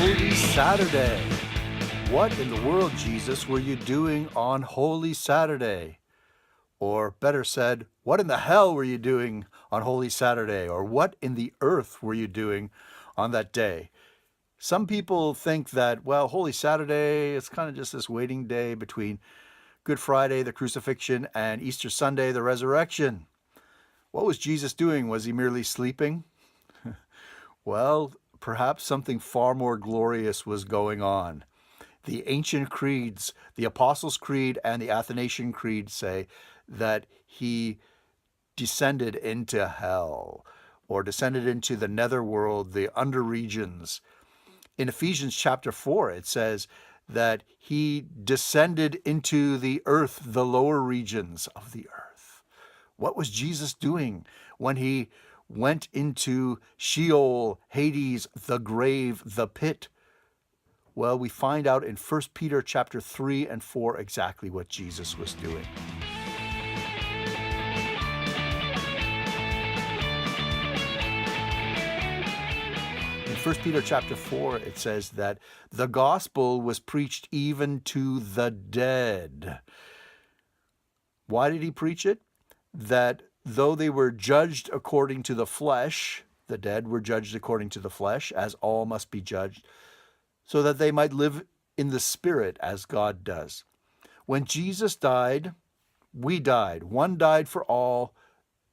Holy Saturday. What in the world, Jesus, were you doing on Holy Saturday? Or better said, what in the hell were you doing on Holy Saturday? Or what in the earth were you doing on that day? Some people think that, well, Holy Saturday, it's kind of just this waiting day between Good Friday, the crucifixion, and Easter Sunday, the resurrection. What was Jesus doing? Was he merely sleeping? Well, perhaps something far more glorious was going on. The ancient creeds, the Apostles' Creed and the Athanasian Creed, say that he descended into hell or descended into the netherworld, the under regions. In Ephesians chapter 4, it says that he descended into the earth, the lower regions of the earth. What was Jesus doing when he went into Sheol, Hades, the grave, the pit? Well, we find out in 1 Peter chapter 3 and 4 exactly what Jesus was doing. In 1 Peter chapter 4, it says that the gospel was preached even to the dead. Why did he preach it? That though they were judged according to the flesh, the dead were judged according to the flesh, as all must be judged, so that they might live in the Spirit as God does. When Jesus died, we died. One died for all,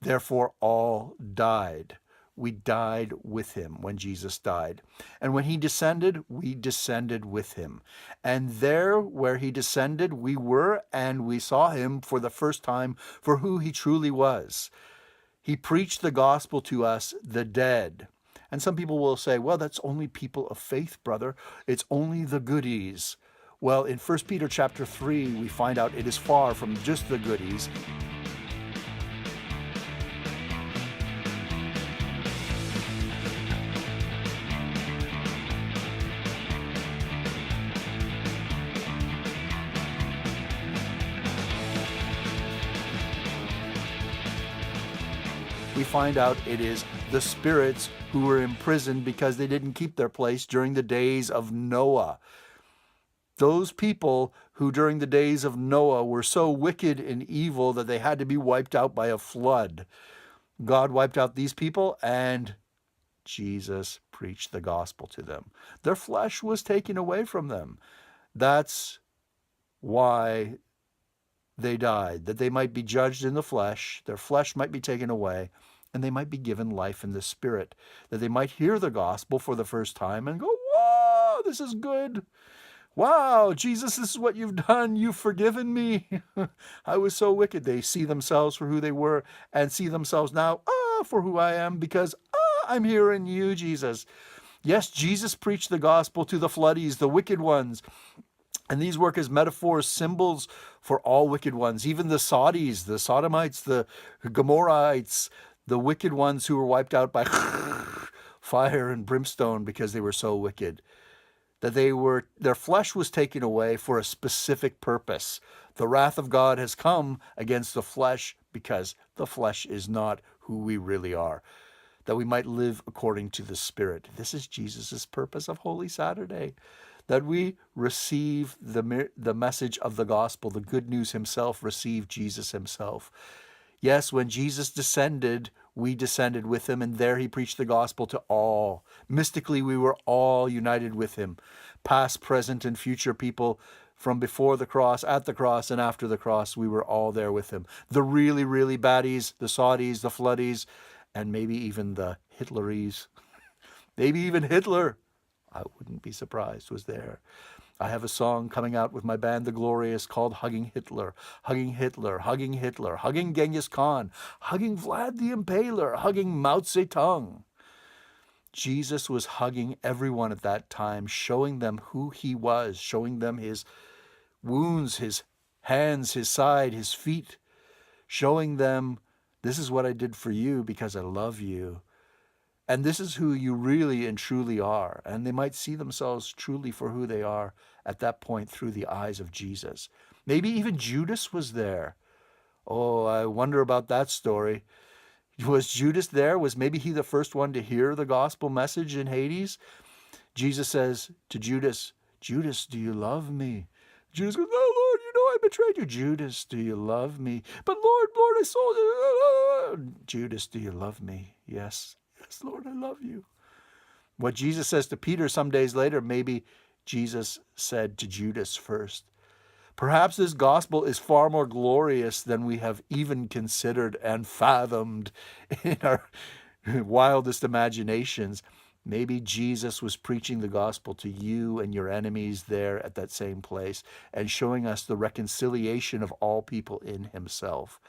therefore all died. We died with him when Jesus died. And when he descended, we descended with him. And there where he descended, we were, and we saw him for the first time for who he truly was. He preached the gospel to us, the dead. And some people will say, well, that's only people of faith, brother. It's only the goodies. Well, in 1 Peter chapter 3, we find out it is far from just the goodies. We find out it is the spirits who were imprisoned because they didn't keep their place during the days of Noah. Those people who during the days of Noah were so wicked and evil that they had to be wiped out by a flood. God wiped out these people and Jesus preached the gospel to them. Their flesh was taken away from them. That's why they died, that they might be judged in the flesh, their flesh might be taken away, and they might be given life in the Spirit, that they might hear the gospel for the first time and go, whoa, this is good. Wow, Jesus, this is what you've done. You've forgiven me. I was so wicked. They see themselves for who they were and see themselves now for who I am because I'm here in you, Jesus. Yes, Jesus preached the gospel to the floodies, the wicked ones. And these work as metaphors, symbols for all wicked ones, even the Saudis, the Sodomites, the Gomorrahites, the wicked ones who were wiped out by fire and brimstone because they were so wicked. That their flesh was taken away for a specific purpose. The wrath of God has come against the flesh because the flesh is not who we really are. That we might live according to the Spirit. This is Jesus' purpose of Holy Saturday. That we receive the message of the gospel, the good news himself, receive Jesus himself. Yes, when Jesus descended, we descended with him, and there he preached the gospel to all. Mystically, we were all united with him. Past, present, and future people from before the cross, at the cross, and after the cross, we were all there with him. The really, really baddies, the Saudis, the floodies, and maybe even the Hitleries. Maybe even Hitler, I wouldn't be surprised, was there. I have a song coming out with my band, The Glorious, called Hugging Hitler, Hugging Hitler, Hugging Hitler, Hugging Genghis Khan, Hugging Vlad the Impaler, Hugging Mao Zedong. Jesus was hugging everyone at that time, showing them who he was, showing them his wounds, his hands, his side, his feet, showing them, this is what I did for you because I love you. And this is who you really and truly are. And they might see themselves truly for who they are at that point through the eyes of Jesus. Maybe even Judas was there. Oh, I wonder about that story. Was Judas there? Was maybe he the first one to hear the gospel message in Hades? Jesus says to Judas, Judas, do you love me? Judas goes, no, Lord, you know I betrayed you. Judas, do you love me? But Lord, I saw you. Judas, do you love me? Yes, yes, Lord, I love you. What Jesus says to Peter some days later, maybe Jesus said to Judas first. Perhaps this gospel is far more glorious than we have even considered and fathomed in our wildest imaginations. Maybe Jesus was preaching the gospel to you and your enemies there at that same place and showing us the reconciliation of all people in himself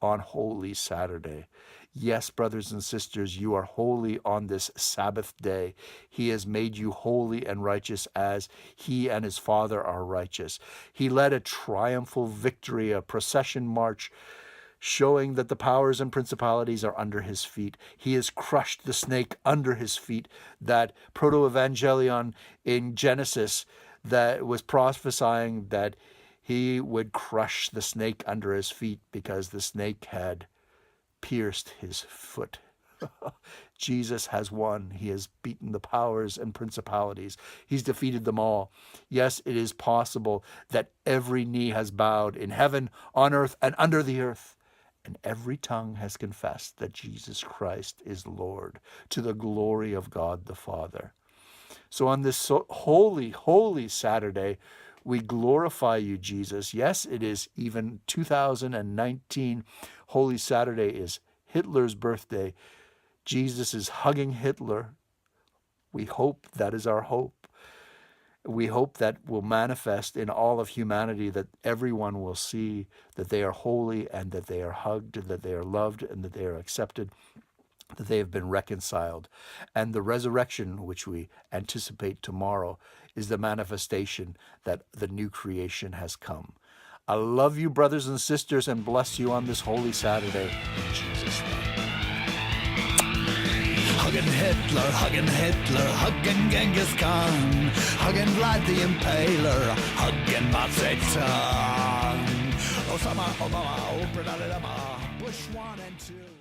on Holy Saturday. Yes, brothers and sisters, you are holy on this Sabbath day. He has made you holy and righteous as he and his Father are righteous. He led a triumphal victory, a procession march, showing that the powers and principalities are under his feet. He has crushed the snake under his feet. That proto-evangelion in Genesis that was prophesying that he would crush the snake under his feet because the snake had pierced his foot. Jesus has won. He has beaten the powers and principalities. He's defeated them all. Yes, it is possible that every knee has bowed in heaven, on earth, and under the earth, and every tongue has confessed that Jesus Christ is Lord, to the glory of God the Father. So on this holy, holy Saturday, we glorify you, Jesus. Yes, it is even 2019. Holy Saturday is Hitler's birthday. Jesus is hugging Hitler. We hope that is our hope. We hope that will manifest in all of humanity, that everyone will see that they are holy and that they are hugged, that they are loved and that they are accepted, that they have been reconciled. And the resurrection, which we anticipate tomorrow, is the manifestation that the new creation has come. I love you, brothers and sisters, and bless you on this Holy Saturday. In Jesus' name. Hugging Hitler, hugging Genghis Khan, hugging Vlad the Impaler, hugging Mao Zedong, Osama, Obama, Oprah, Bush 1 and 2.